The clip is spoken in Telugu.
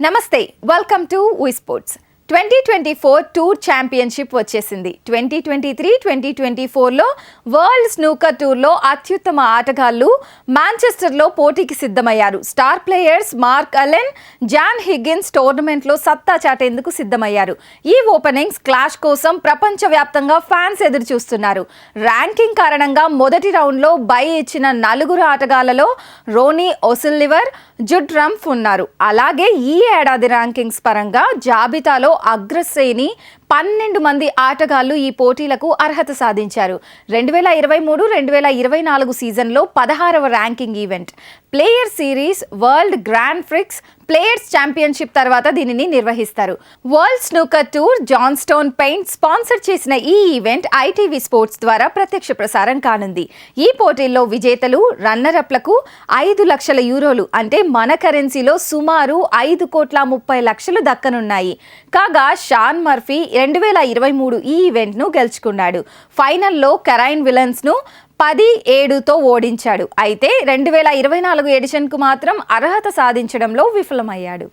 నమస్తే, welcome to V sports. 2024 tour championship వచ్చేసింది. 2023-2024లో వరల్డ్ స్నూకర్ టూర్లో అత్యుత్తమ ఆటగాళ్లు మాంచెస్టర్లో పోటీకి సిద్ధమయ్యారు. Star players Mark Allen, John Higgins టోర్నమెంట్లో సత్తా చాటేందుకు సిద్ధమయ్యారు. ఈ ఓపెనింగ్స్ క్లాష్ కోసం ప్రపంచవ్యాప్తంగా ఫ్యాన్స్ ఎదురు చూస్తున్నారు. ర్యాంకింగ్ కారణంగా మొదటి రౌండ్లో బై ఇచ్చిన నలుగురు ఆటగాళ్లలో రోనీ ఓసిల్లివర్, జుడ్ రంఫ్ ఉన్నారు. అలాగే ఈ ఏడాది ర్యాంకింగ్స్ పరంగా జాబితాలో అగ్రశ్రేణి 12 మంది ఆటగాళ్లు ఈ పోటీలకు అర్హత సాధించారు. 2023-2024 సీజన్లో 16వ ranking event. Player series, world grand prix, players championship తర్వాత దీనిని నిర్వహిస్తారు. World snooker tour Johnstone paint sponsor చేసిన ఈ ఈవెంట్ ఐటీవీ స్పోర్ట్స్ ద్వారా ప్రత్యక్ష ప్రసారం కానుంది. ఈ పోటీల్లో విజేతలు, రన్నరప్లకు 5 లక్షల యూరోలు అంటే మన కరెన్సీలో సుమారు 5,30,00,000 దక్కనున్నాయి. కాగా షాన్ మర్ఫీ 2023 ఈ ఈవెంట్ను గెలుచుకున్నాడు. ఫైనల్లో కెరైన్ విలన్స్ను 10-7తో ఓడించాడు. అయితే 2024 ఎడిషన్కు మాత్రం అర్హత సాధించడంలో విఫలమయ్యాడు.